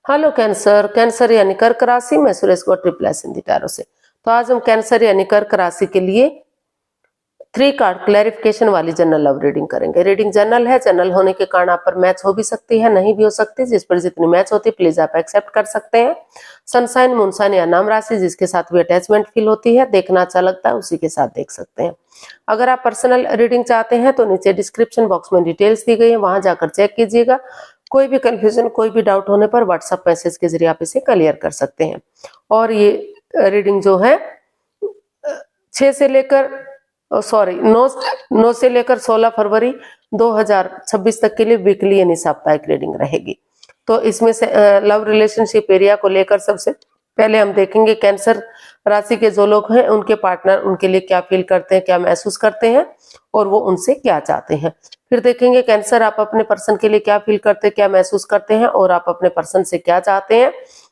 Hello cancer, cancer यानी कर्क राशि। मैं Suresh Gaur triple S Hindi tarot से। तो आज हम कैंसर यानी कर्क राशि के लिए 3 कार्ड क्लैरिफिकेशन वाली जनरल लव रीडिंग करेंगे। रीडिंग जनरल है, जनरल होने के कारण आप पर मैच हो भी सकती है, नहीं भी हो सकती। जिस पर जितनी मैच होती है प्लीज आप एक्सेप्ट कर सकते हैं। सनसाइन, मूनसाइन या नाम राशि जिसके साथ भी अटैचमेंट फील होती है, देखना अच्छा लगता है, उसी के साथ देख सकते हैं। अगर आप पर्सनल रीडिंग चाहते हैं तो नीचे डिस्क्रिप्शन बॉक्स में डिटेल्स दी गई है, वहां जाकर चेक कीजिएगा। कोई भी कंफ्यूजन, कोई भी डाउट होने पर व्हाट्सएप मैसेज के जरिए आप इसे क्लियर कर सकते हैं। और ये रीडिंग जो है 6 से लेकर 9 से लेकर 16 फरवरी 2026 तक के लिए वीकली यानी साप्ताहिक रीडिंग रहेगी। तो इसमें से लव रिलेशनशिप एरिया को लेकर सबसे पहले हम देखेंगे कैंसर राशि के जो लोग हैं उनके पार्टनर उनके लिए क्या फील करते हैं, क्या महसूस करते हैं और वो उनसे क्या चाहते हैं। फिर देखेंगे कैंसर आप अपने पर्सन के लिए क्या फील करते हैं, क्या महसूस करते हैं और आप अपने पर्सन से क्या चाहते हैं।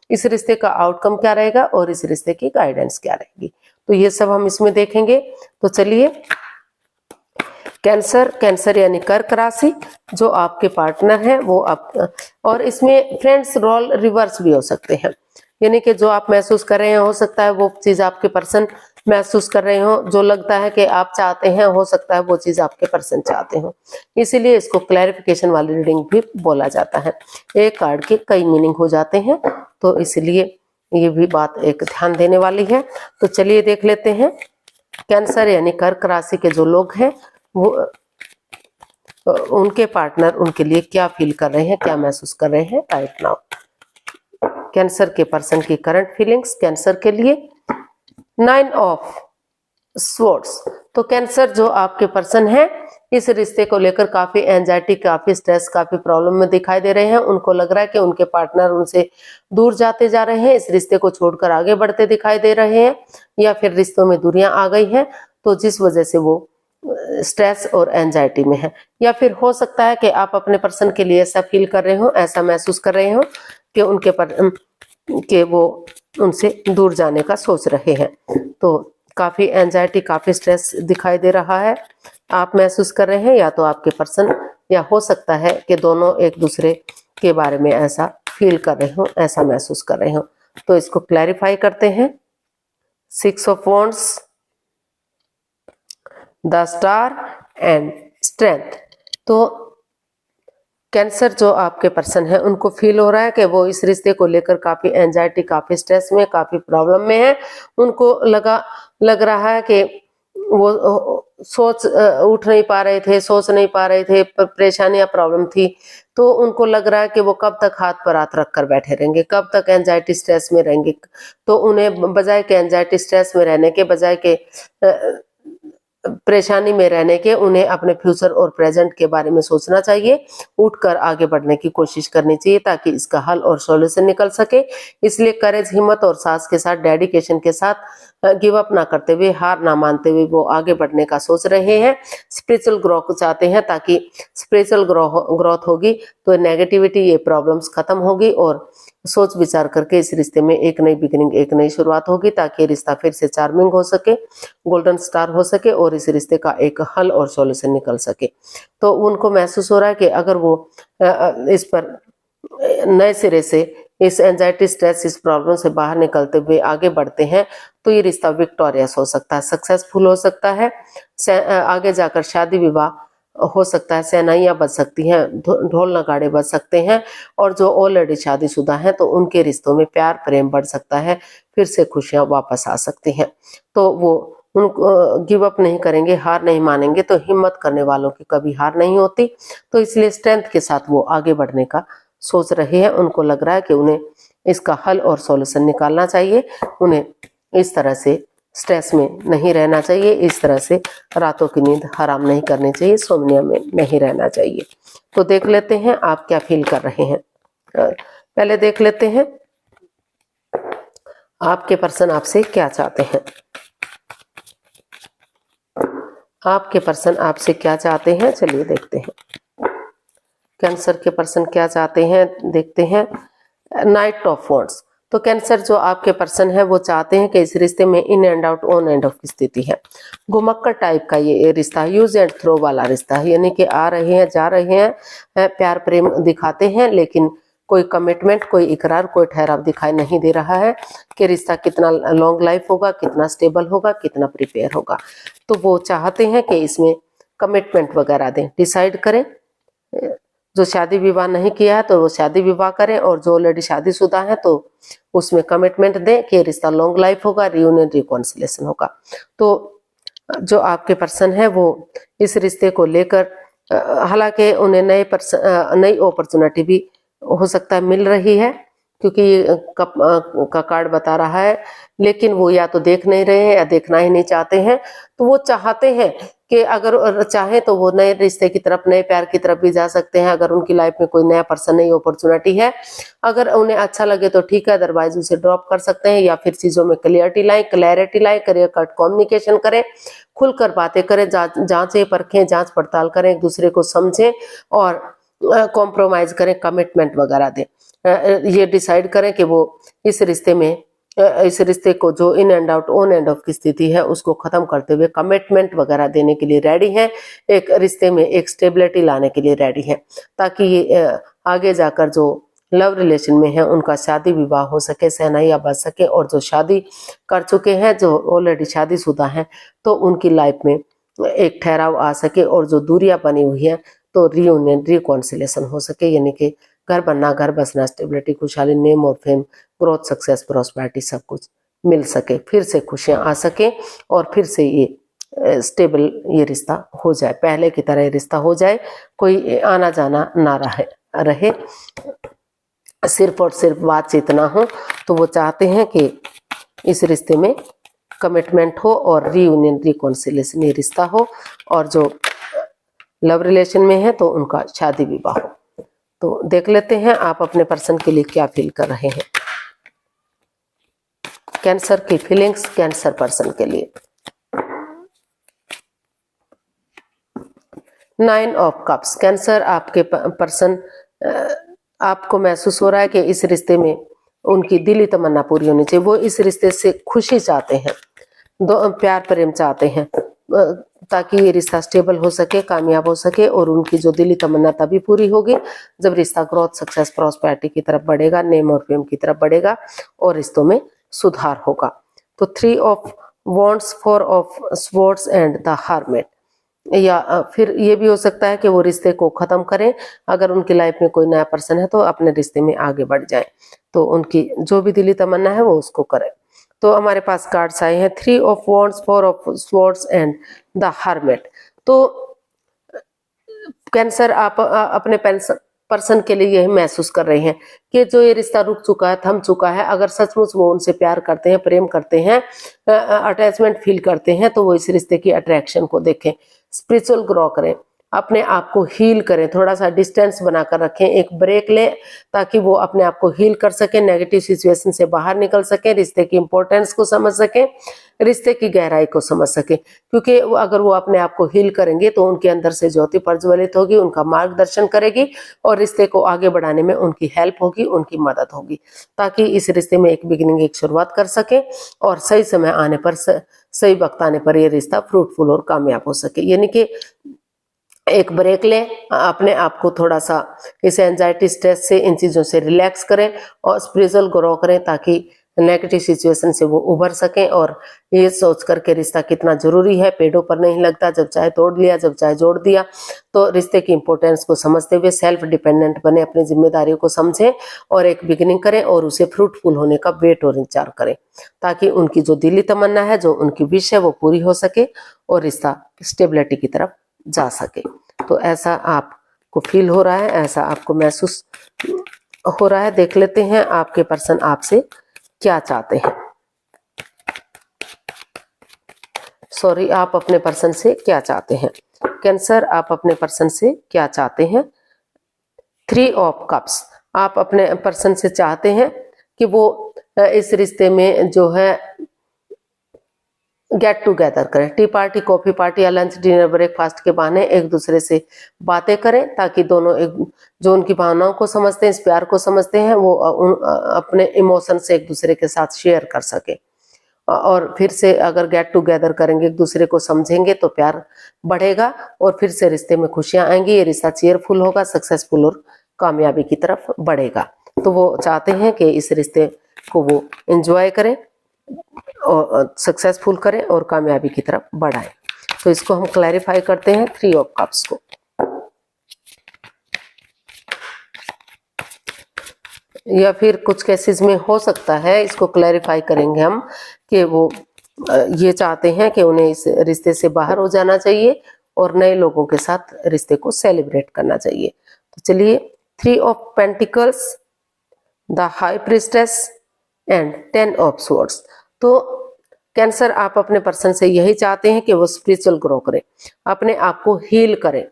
इस रिश्ते का आउटकम क्या रहेगा और इस रिश्ते की गाइडेंस क्या रहेगी, तो ये सब हम इसमें देखेंगे। तो चलिए, कैंसर यानी कर्क राशि, जो आपके पार्टनर है वो आप, और इसमें फ्रेंड्स रोल रिवर्स भी हो सकते हैं, यानी कि जो आप महसूस कर रहे हैं हो सकता है वो चीज आपके पर्सन महसूस कर रहे हो, जो लगता है कि आप चाहते हैं हो सकता है वो चीज आपके पर्सन चाहते हो। इसीलिए इसको क्लैरिफिकेशन वाली रीडिंग भी बोला जाता है। एक कार्ड के कई मीनिंग हो जाते हैं, तो इसलिए ये भी बात एक ध्यान देने वाली है। तो चलिए देख लेते हैं कैंसर यानी कर्क राशि के जो लोग हैं वो उनके पार्टनर उनके लिए क्या फील कर रहे हैं, क्या महसूस कर रहे हैं राइट नाउ। कैंसर के पर्सन की करंट फीलिंग्स कैंसर के लिए 9 ऑफ स्वॉर्ड्स। तो कैंसर जो आपके पर्सन है इस रिश्ते को लेकर काफी एंजाइटी, काफी स्ट्रेस, काफी प्रॉब्लम में दिखाई दे रहे हैं। उनको लग रहा है कि उनके पार्टनर उनसे दूर जाते जा रहे हैं, इस रिश्ते को छोड़कर आगे बढ़ते दिखाई दे रहे हैं, या फिर रिश्तों में दूरियां आ गई हैं, तो जिस वजह से वो स्ट्रेस और एंजाइटी में है। या फिर हो सकता है कि आप अपने पर्सन के लिए ऐसा फील कर रहे हो, ऐसा महसूस कर रहे हो कि वो उनसे दूर जाने का सोच रहे हैं। तो काफी एंजाइटी, काफी स्ट्रेस दिखाई दे रहा है, आप महसूस कर रहे हैं, या तो आपके पर्सन या हो सकता है कि दोनों एक दूसरे के बारे में ऐसा फील कर रहे हो, ऐसा महसूस कर रहे हो। तो इसको क्लैरिफाई करते हैं। 6 of wands, the star and strength. तो कैंसर जो आपके पर्सन है उनको फील हो रहा है कि वो इस रिश्ते को लेकर काफी एंजाइटी, काफी स्ट्रेस में, काफी प्रॉब्लम में है। उनको लग रहा है कि वो उठ नहीं पा रहे थे, सोच नहीं पा रहे थे, परेशानियां प्रॉब्लम थी। तो उनको लग रहा है कि वो कब तक हाथ पर हाथ रख कर बैठे रहेंगे, कब तक एंजाइटी स्ट्रेस में रहेंगे। तो उन्हें बजाय के एंजाइटी स्ट्रेस में रहने के, बजाय के परेशानी में रहने के, उन्हें अपने फ्यूचर और प्रेजेंट के बारे में सोचना चाहिए, उठकर आगे बढ़ने की कोशिश करनी चाहिए ताकि इसका हल और सॉल्यूशन निकल सके। इसलिए करेज, हिम्मत और साहस के साथ, डेडिकेशन के साथ, गिव अप ना करते हुए, हार ना मानते हुए वो आगे बढ़ने का सोच रहे हैं। स्पिरिचुअल ग्रोथ चाहते हैं, ताकि स्पिरिचुअल ग्रोथ होगी तो नेगेटिविटी, ये प्रॉब्लम्स खत्म होगी और सोच विचार करके इस रिश्ते में एक नई बिगिनिंग, एक नई शुरुआत होगी, ताकि रिश्ता फिर से चार्मिंग हो सके, गोल्डन स्टार हो सके और इस रिश्ते का एक हल और सॉल्यूशन निकल सके। तो उनको महसूस हो रहा है कि अगर वो इस पर नए सिरे से, इस एंजाइटी, स्ट्रेस, इस प्रॉब्लम से बाहर निकलते हुए आगे बढ़ते हैं तो ये रिश्ता विक्टोरियस हो सकता है, सक्सेसफुल हो सकता है। आगे जाकर शादी विवाह हो सकता है, सेनाइयां बच सकती हैं, ढोल नगाड़े बज सकते हैं, और जो ऑलरेडी शादीशुदा हैं तो उनके रिश्तों में प्यार प्रेम बढ़ सकता है, फिर से खुशियां वापस आ सकती हैं। तो वो उनको गिव अप नहीं करेंगे, हार नहीं मानेंगे। तो हिम्मत करने वालों की कभी हार नहीं होती, तो इसलिए स्ट्रेंथ के साथ वो आगे बढ़ने का सोच रहे हैं। उनको लग रहा है कि उन्हें इसका हल और सॉल्यूशन निकालना चाहिए, उन्हें इस तरह से स्ट्रेस में नहीं रहना चाहिए, इस तरह से रातों की नींद हराम नहीं करनी चाहिए, सोमनिया में नहीं रहना चाहिए। तो देख लेते हैं आप क्या फील कर रहे हैं। पहले देख लेते हैं आपके पर्सन आपसे क्या चाहते हैं। आपके पर्सन आपसे क्या चाहते हैं, चलिए देखते हैं कैंसर के पर्सन क्या चाहते हैं। देखते हैं नाइट ऑफ वॉन्ड्स। तो कैंसर जो आपके पर्सन है वो चाहते हैं कि इस रिश्ते में in and out, on end of की स्थिति है। घुमक्कड़ टाइप का ये रिश्ता, यूज एंड थ्रो वाला रिश्ता है, यानी कि आ रहे हैं, जा रहे हैं, प्यार प्रेम दिखाते हैं, लेकिन कोई कमिटमेंट, कोई इकरार, कोई ठहराव दिखाई नहीं दे रहा है कि रिश्ता कितना लॉन्ग लाइफ होगा, कितना स्टेबल होगा, कितना प्रिपेयर होगा। तो वो चाहते हैं कि इसमें कमिटमेंट वगैरह दें, डिसाइड करें। जो शादी विवाह नहीं किया है तो वो शादी विवाह करें, और जो ऑलरेडी शादीशुदा है तो उसमें कमिटमेंट दें कि रिश्ता लॉन्ग लाइफ होगा, रियूनियन रिकॉन्सिलेशन होगा। तो जो आपके पर्सन है वो इस रिश्ते को लेकर हालांकि उन्हें नई अपॉर्चुनिटी भी हो सकता है मिल रही है, क्योंकि ये कप का कार्ड बता रहा है, लेकिन वो या तो देख नहीं रहे हैं या देखना ही नहीं चाहते हैं। तो वो चाहते हैं कि अगर चाहे तो वो नए रिश्ते की तरफ, नए प्यार की तरफ भी जा सकते हैं, अगर उनकी लाइफ में कोई नया पर्सन, नई अपॉर्चुनिटी है। अगर उन्हें अच्छा लगे तो ठीक है, अदरवाइज उसे ड्रॉप कर सकते हैं, या फिर चीजों में क्लियरिटी लाएं, क्लियर कट कम्युनिकेशन करें, खुलकर बातें करें, जांचें परखें, जांच पड़ताल करें, एक दूसरे को समझें और कॉम्प्रोमाइज करें, कमिटमेंट वगैरह दें। ये डिसाइड करें कि वो इस रिश्ते को जो in and out, on end of की स्थिति है उसको खत्म करते हुए कमिटमेंट वगैरह देने के लिए रेडी हैं, एक रिश्ते में एक स्टेबिलिटी लाने के लिए रेडी हैं, ताकि ये आगे जाकर जो लव रिलेशन में है उनका शादी विवाह हो सके, सहनाइयां बच सके, और जो शादी कर चुके हैं, जो ऑलरेडी शादीशुदा हैं, तो उनकी लाइफ में एक ठहराव आ सके, और जो दूरियां बनी हुई है तो रियूनियन रिकॉन्सिलेशन हो सके, यानी कि घर बनना, घर बसना, स्टेबिलिटी, खुशहाली, नेम और फेम, ग्रोथ, सक्सेस, प्रॉस्पेरिटी सब कुछ मिल सके, फिर से खुशियां आ सके, और फिर से ये स्टेबल ये रिश्ता हो जाए, पहले की तरह ये रिश्ता हो जाए, कोई आना जाना ना रहे, सिर्फ और सिर्फ बातचीत ना हो। तो वो चाहते हैं कि इस रिश्ते में कमिटमेंट हो और रियूनियन रिकॉन्सिलेशन ये रिश्ता हो, और जो लव रिलेशन में है तो उनका शादी विवाह हो। तो देख लेते हैं आप अपने पर्सन के लिए क्या फील कर रहे हैं। कैंसर की फीलिंग्स कैंसर पर्सन के लिए। 9 ऑफ कप्स। कैंसर आपके पर्सन, आपको महसूस हो रहा है कि इस रिश्ते में उनकी दिली तमन्ना पूरी होनी चाहिए, वो इस रिश्ते से खुशी चाहते हैं, प्यार प्रेम चाहते हैं, ताकि ये रिश्ता स्टेबल हो सके, कामयाब हो सके, और उनकी जो दिली तमन्ना तभी पूरी होगी जब रिश्ता ग्रोथ, सक्सेस, प्रॉस्पेरिटी की तरफ बढ़ेगा, नेम और फेम की तरफ बढ़ेगा, और रिश्तों में सुधार होगा। तो 3 of wands, 4 of swords and the hermit. या फिर ये भी हो सकता है कि वो रिश्ते को खत्म करें, अगर उनकी लाइफ में कोई नया पर्सन है तो अपने रिश्ते में आगे बढ़ जाए, तो उनकी जो भी दिली तमन्ना है वो उसको करें। तो हमारे पास कार्ड्स आए हैं 3 of wands, 4 of swords and the hermit. तो कैंसर आप अपने पर्सन के लिए यही महसूस कर रहे हैं कि जो ये रिश्ता रुक चुका है, थम चुका है, अगर सचमुच वो उनसे प्यार करते हैं, प्रेम करते हैं, अटैचमेंट फील करते हैं, तो वो इस रिश्ते की अट्रैक्शन को देखें, स्पिरिचुअल ग्रो करें, अपने आप को हील करें, थोड़ा सा डिस्टेंस बनाकर रखें, एक ब्रेक लें, ताकि वो अपने आप को हील कर सकें, नेगेटिव सिचुएशन से बाहर निकल सकें, रिश्ते की इंपॉर्टेंस को समझ सकें, रिश्ते की गहराई को समझ सकें। क्योंकि अगर वो अपने आप को हील करेंगे तो उनके अंदर से ज्योति प्रज्वलित होगी, उनका मार्गदर्शन करेगी, और रिश्ते को आगे बढ़ाने में उनकी हेल्प होगी, उनकी मदद होगी, ताकि इस रिश्ते में एक बिगिनिंग, एक शुरुआत कर सके, और सही समय आने पर, सही वक्त आने पर ये रिश्ता फ्रूटफुल और कामयाब हो सके। यानी कि एक ब्रेक लें, अपने आप को थोड़ा सा इस एंजाइटी, स्ट्रेस से, इन चीज़ों से रिलैक्स करें, और स्पिरिचुअल ग्रो करें, ताकि नेगेटिव सिचुएशन से वो उभर सकें, और ये सोच करके रिश्ता कितना जरूरी है, पेड़ों पर नहीं लगता, जब चाहे तोड़ लिया, जब चाहे जोड़ दिया। तो रिश्ते की इंपॉर्टेंस को समझते हुए सेल्फ डिपेंडेंट बने, अपनी जिम्मेदारियों को समझें, और एक बिगिनिंग करें, और उसे फ्रूटफुल होने का वेट और इंतजार करें, ताकि उनकी जो दिली तमन्ना है, जो उनकी विश है, वो पूरी हो सके, और रिश्ता स्टेबिलिटी की तरफ जा सके। तो ऐसा आपको फील हो रहा है, ऐसा आपको महसूस हो रहा है। देख लेते हैं आपके पर्सन आपसे क्या चाहते हैं। सॉरी, आप अपने पर्सन से क्या चाहते हैं। कैंसर, आप अपने पर्सन से क्या चाहते हैं। 3 ऑफ कप्स। आप अपने पर्सन से चाहते हैं कि वो इस रिश्ते में जो है गेट टुगेदर करें, टी पार्टी, कॉफी पार्टी या लंच, डिनर, ब्रेकफास्ट के बहाने एक दूसरे से बातें करें, ताकि दोनों जो उनकी भावनाओं को समझते हैं, इस प्यार को समझते हैं, वो अपने इमोशन से एक दूसरे के साथ शेयर कर सके। और फिर से अगर गेट टुगेदर करेंगे, एक दूसरे को समझेंगे, तो प्यार बढ़ेगा, और फिर से रिश्ते में खुशियां आएंगी, ये रिश्ता चेयरफुल होगा, सक्सेसफुल और कामयाबी की तरफ बढ़ेगा। तो वो चाहते हैं कि इस रिश्ते को वो एंजॉय करें और सक्सेसफुल करें और कामयाबी की तरफ बढ़ाएं। तो इसको हम क्लैरिफाई करते हैं 3 ऑफ कप्स को। या फिर कुछ केसेस में हो सकता है, इसको क्लैरिफाई करेंगे हम, कि वो ये चाहते हैं कि उन्हें इस रिश्ते से बाहर हो जाना चाहिए और नए लोगों के साथ रिश्ते को सेलिब्रेट करना चाहिए। तो चलिए 3 of pentacles, the high priestess and 10 of swords. तो कैंसर, आप अपने पर्सन से यही चाहते हैं कि वो स्पिरिचुअल ग्रो करे, अपने आप को हील करें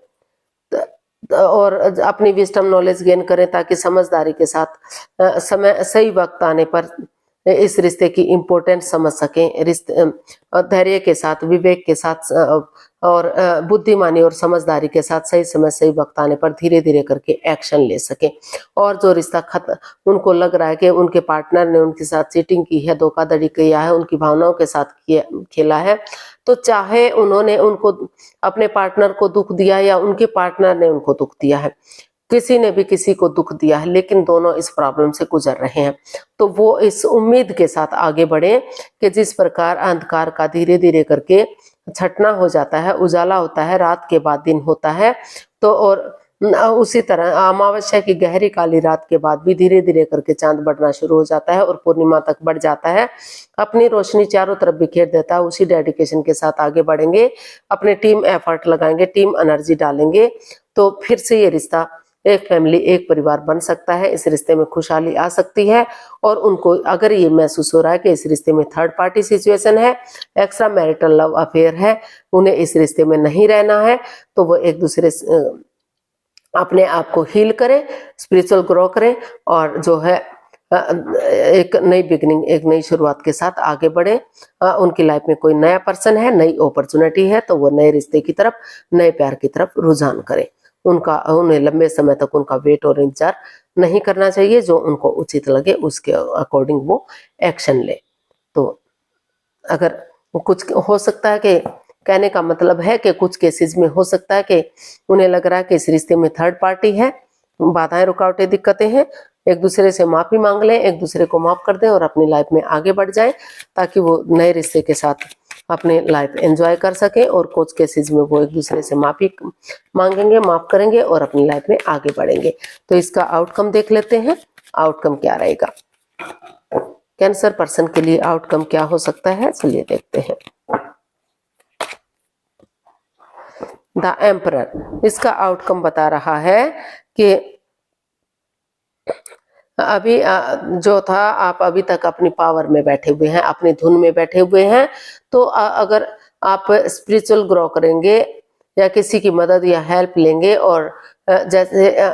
और अपनी विजडम नॉलेज गेन करें, ताकि समझदारी के साथ समय सही वक्त आने पर इस रिश्ते की इम्पोर्टेंस समझ सकें, रिश्ते धैर्य के साथ, विवेक के साथ और बुद्धिमानी और समझदारी के साथ सही समय सही वक्त आने पर धीरे धीरे करके एक्शन ले सकें। और जो रिश्ता उनको लग रहा है कि उनके पार्टनर ने उनके साथ चीटिंग की है, धोखाधड़ी किया है, उनकी भावनाओं के साथ खेला है, तो चाहे उन्होंने उनको अपने पार्टनर को दुख दिया या उनके पार्टनर ने उनको दुख दिया है, किसी ने भी किसी को दुख दिया है, लेकिन दोनों इस प्रॉब्लम से गुजर रहे हैं, तो वो इस उम्मीद के साथ आगे बढ़े कि जिस प्रकार अंधकार का धीरे धीरे करके छटना हो जाता है, उजाला होता है, रात के बाद दिन होता है, तो और उसी तरह अमावस्या की गहरी काली रात के बाद भी धीरे धीरे करके चांद बढ़ना शुरू हो जाता है और पूर्णिमा तक बढ़ जाता है, अपनी रोशनी चारों तरफ बिखेर देता है। उसी डेडिकेशन के साथ आगे बढ़ेंगे, अपने टीम एफर्ट लगाएंगे, टीम एनर्जी डालेंगे, तो फिर से ये रिश्ता एक फैमिली, एक परिवार बन सकता है। इस रिश्ते में खुशहाली आ सकती है और उनको अगर ये महसूस हो रहा है कि इस रिश्ते में थर्ड पार्टी सिचुएशन है, एक्स्ट्रा मैरिटल लव अफेयर है, उन्हें इस रिश्ते में नहीं रहना है, तो वो एक दूसरे अपने आप को हील करें, स्पिरिचुअल ग्रो करें और जो है एक नई बिगनिंग, एक नई शुरुआत के साथ आगे बढ़े। उनकी लाइफ में कोई नया पर्सन है, नई अपॉर्चुनिटी है, तो वो नए रिश्ते की तरफ, नए प्यार की तरफ रुझान करें। उन्हें लंबे समय तक उनका वेट और इंतजार नहीं करना चाहिए, जो उनको उचित लगे उसके अकॉर्डिंग वो एक्शन ले। तो अगर कुछ हो सकता है कि कहने का मतलब है कि कुछ केसेस में हो सकता है कि उन्हें लग रहा है कि इस रिश्ते में थर्ड पार्टी है, बाधाएं, रुकावटें, दिक्कतें हैं, एक दूसरे से माफी मांग लें, एक दूसरे को माफ कर दें और अपनी लाइफ में आगे बढ़ जाएं, ताकि वो नए रिश्ते के साथ अपने लाइफ एंजॉय कर सकें। और कुछ केसेस में वो एक दूसरे से माफी मांगेंगे, माफ करेंगे और अपनी लाइफ में आगे बढ़ेंगे। तो इसका आउटकम देख लेते हैं, आउटकम क्या रहेगा कैंसर पर्सन के लिए, आउटकम क्या हो सकता है, चलिए देखते हैं। द एम्परर, इसका आउटकम बता रहा है कि अभी जो था, आप अभी तक अपनी पावर में बैठे हुए हैं, अपनी धुन में बैठे हुए हैं, तो अगर आप स्पिरिचुअल ग्रो करेंगे या किसी की मदद या हेल्प लेंगे, और जैसे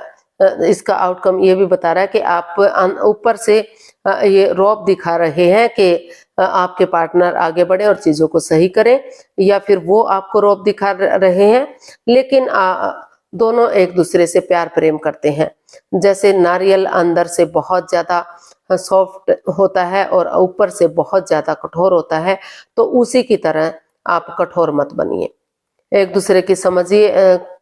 इसका आउटकम ये भी बता रहा है कि आप ऊपर से ये रौब दिखा रहे हैं कि आपके पार्टनर आगे बढ़े और चीजों को सही करें, या फिर वो आपको रौब दिखा रहे हैं, लेकिन दोनों एक दूसरे से प्यार प्रेम करते हैं। जैसे नारियल अंदर से बहुत ज्यादा सॉफ्ट होता है और ऊपर से बहुत ज्यादा कठोर होता है, तो उसी की तरह आप कठोर मत बनिए, एक दूसरे की समझिए,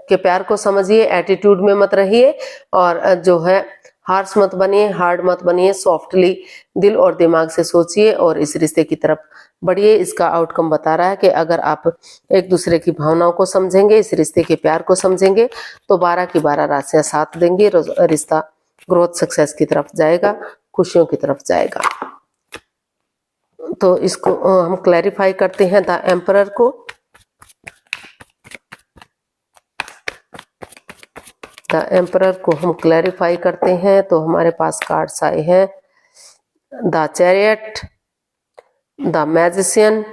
के प्यार को समझिए, एटीट्यूड में मत रहिए, और जो है हार्श मत बनिए, हार्ड मत बनिए, सॉफ्टली दिल और दिमाग से सोचिए और इस रिश्ते की तरफ बढ़िए। इसका आउटकम बता रहा है कि अगर आप एक दूसरे की भावनाओं को समझेंगे, इस रिश्ते के प्यार को समझेंगे, तो 12 की 12 राशियां साथ देंगे, रिश्ता ग्रोथ सक्सेस की तरफ जाएगा, खुशियों की तरफ जाएगा। तो इसको हम क्लैरिफाई करते हैं द एम्परर को। द एम्परर को हम क्लैरिफाई करते हैं, तो हमारे पास कार्ड्स आए हैं the chariot, the magician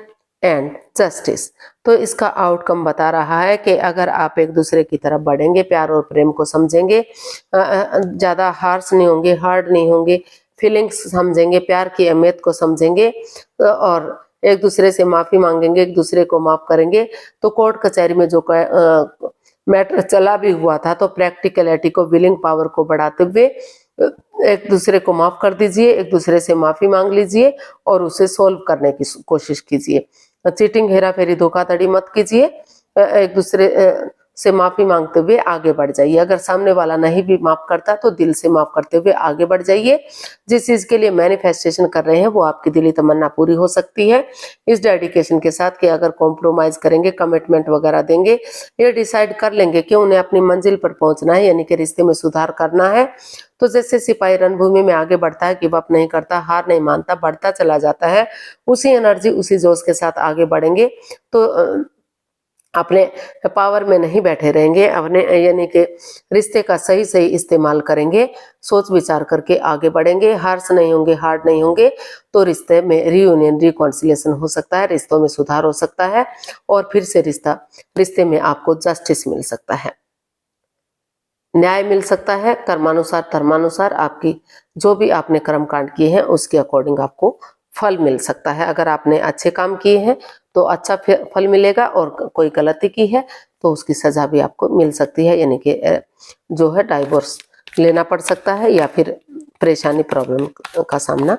and justice. तो इसका आउटकम बता रहा है कि अगर आप एक दूसरे की तरफ बढ़ेंगे, प्यार और प्रेम को समझेंगे, ज्यादा हार्श नहीं होंगे, हार्ड नहीं होंगे, फीलिंग्स समझेंगे, प्यार की अहमियत को समझेंगे और एक दूसरे से माफी मांगेंगे, एक दूसरे को माफ करेंगे, तो कोर्ट कचहरी में जो मैटर चला भी हुआ था, तो प्रैक्टिकलिटी को, विलिंग पावर को बढ़ाते हुए एक दूसरे को माफ कर दीजिए, एक दूसरे से माफी मांग लीजिए और उसे सोल्व करने की कोशिश कीजिए। चीटिंग, हेरा फेरी, धोखाधड़ी मत कीजिए, एक दूसरे से माफी मांगते हुए आगे बढ़ जाइए। अगर सामने वाला नहीं भी माफ करता तो दिल से माफ करते हुए आगे बढ़ जाइए। जिस चीज के लिए मैनिफेस्टेशन कर रहे हैं वो आपकी दिली तमन्ना पूरी हो सकती है। इस डेडिकेशन के साथ कि अगर कॉम्प्रोमाइज करेंगे, कमिटमेंट वगैरह देंगे, ये डिसाइड कर लेंगे कि उन्हें अपनी मंजिल पर पहुंचना है, यानी कि रिश्ते में सुधार करना है, तो जैसे सिपाही रणभूमि में आगे बढ़ता है, गिव अप नहीं करता, हार नहीं मानता, बढ़ता चला जाता है, उसी एनर्जी उसी जोश के साथ आगे बढ़ेंगे तो अपने पावर में नहीं बैठे रहेंगे, अपने यानी कि रिश्ते का सही सही इस्तेमाल करेंगे, सोच विचार करके आगे बढ़ेंगे, हार्श नहीं होंगे, हार्ड नहीं होंगे, तो रिश्ते में रियूनियन, रिकॉन्सिलेशन हो सकता है, रिश्तों में सुधार हो सकता है और फिर से रिश्ते में आपको जस्टिस मिल सकता है, न्याय मिल सकता है। कर्मानुसार धर्मानुसार आपकी जो भी आपने कर्म कांड किए हैं उसके अकॉर्डिंग आपको फल मिल सकता है। अगर आपने अच्छे काम किए हैं तो अच्छा फल मिलेगा और कोई गलती की है तो उसकी सजा भी आपको मिल सकती है, यानी कि जो है डाइवोर्स लेना पड़ सकता है या फिर परेशानी, प्रॉब्लम का सामना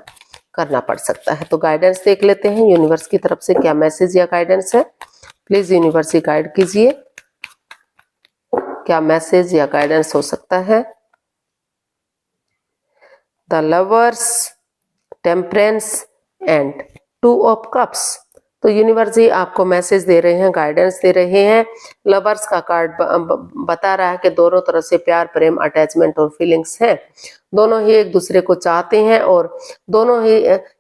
करना पड़ सकता है। तो गाइडेंस देख लेते हैं यूनिवर्स की तरफ से क्या मैसेज या गाइडेंस है। प्लीज यूनिवर्स ही गाइड कीजिए, क्या मैसेज या गाइडेंस हो सकता है। The lovers, temperance and 2 of cups. तो यूनिवर्स जी आपको मैसेज दे रहे हैं, गाइडेंस दे रहे हैं। लवर्स का कार्ड बता रहा है कि दोनों तरफ से प्यार, प्रेम, अटैचमेंट और फीलिंग्स है, दोनों ही एक दूसरे को चाहते हैं और दोनों ही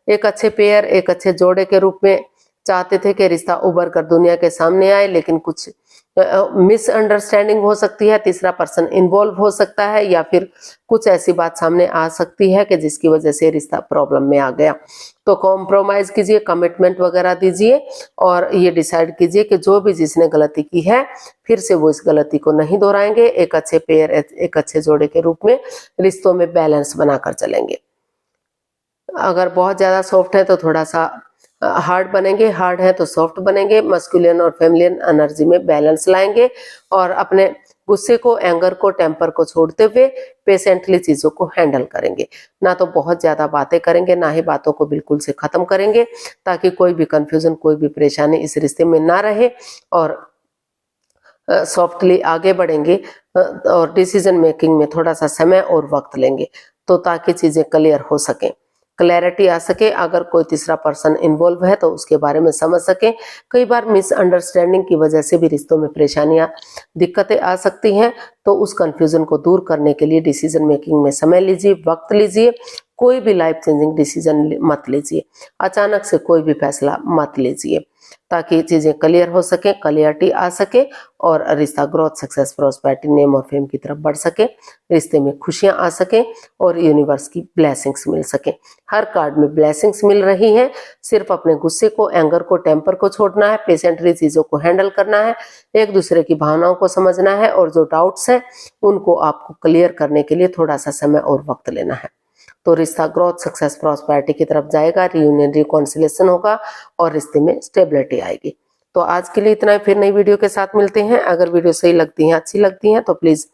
एक अच्छे पेयर, एक अच्छे जोड़े के रूप में चाहते थे कि रिश्ता उभर कर दुनिया के सामने आए, लेकिन कुछ मिसअंडरस्टैंडिंग हो सकती है, तीसरा पर्सन इन्वॉल्व हो सकता है या फिर कुछ ऐसी बात सामने आ सकती है कि जिसकी वजह से रिश्ता प्रॉब्लम में आ गया। तो कॉम्प्रोमाइज कीजिए, कमिटमेंट वगैरह दीजिए और ये डिसाइड कीजिए कि जो भी जिसने गलती की है फिर से वो इस गलती को नहीं दोहराएंगे, एक अच्छे पेयर, एक अच्छे जोड़े के रूप में रिश्तों में बैलेंस बनाकर चलेंगे। अगर बहुत ज्यादा सॉफ्ट है तो थोड़ा सा हार्ड बनेंगे, हार्ड है तो सॉफ्ट बनेंगे, मस्कुलिन और फेमिलिन एनर्जी में बैलेंस लाएंगे और अपने गुस्से को, एंगर को, टेम्पर को छोड़ते हुए पेशेंटली चीजों को हैंडल करेंगे। ना तो बहुत ज्यादा बातें करेंगे, ना ही बातों को बिल्कुल से खत्म करेंगे, ताकि कोई भी कंफ्यूजन, कोई भी परेशानी इस रिश्ते में ना रहे और सॉफ्टली आगे बढ़ेंगे और डिसीजन मेकिंग में थोड़ा सा समय और वक्त लेंगे तो ताकि चीजें क्लियर हो सकें, क्लैरिटी आ सके। अगर कोई तीसरा पर्सन इन्वॉल्व है तो उसके बारे में समझ सके। कई बार मिसअंडरस्टैंडिंग की वजह से भी रिश्तों में परेशानियां, दिक्कतें आ सकती हैं, तो उस कंफ्यूजन को दूर करने के लिए डिसीजन मेकिंग में समय लीजिए, वक्त लीजिए। कोई भी लाइफ चेंजिंग डिसीजन मत लीजिए, अचानक से कोई भी फैसला मत लीजिए, ताकि चीजें क्लियर हो सके, क्लियरिटी आ सके और रिश्ता ग्रोथ, सक्सेस, प्रॉस्पेरिटी, नेम और फेम की तरफ बढ़ सके, रिश्ते में खुशियां आ सके और यूनिवर्स की ब्लेसिंग्स मिल सके। हर कार्ड में ब्लेसिंग्स मिल रही हैं। सिर्फ अपने गुस्से को, एंगर को, टेम्पर को छोड़ना है, पेशेंटली चीजों को हैंडल करना है, एक दूसरे की भावनाओं को समझना है और जो डाउट्स हैं उनको आपको क्लियर करने के लिए थोड़ा सा समय और वक्त लेना है। तो रिश्ता ग्रोथ, सक्सेस, प्रॉस्पेरिटी की तरफ जाएगा, रियूनियन, रिकॉन्सिलेशन होगा और रिश्ते में स्टेबिलिटी आएगी। तो आज के लिए इतना ही, फिर नई वीडियो के साथ मिलते हैं। अगर वीडियो सही लगती है, अच्छी लगती है तो प्लीज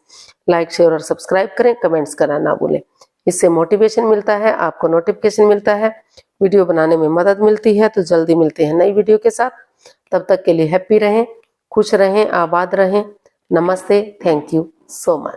लाइक, शेयर और सब्सक्राइब करें, कमेंट्स करना ना भूलें। इससे मोटिवेशन मिलता है, आपको नोटिफिकेशन मिलता है, वीडियो बनाने में मदद मिलती है। तो जल्दी मिलते हैं नई वीडियो के साथ, तब तक के लिए हैप्पी रहें, खुश रहें, आबाद रहें। नमस्ते, थैंक यू सो मच।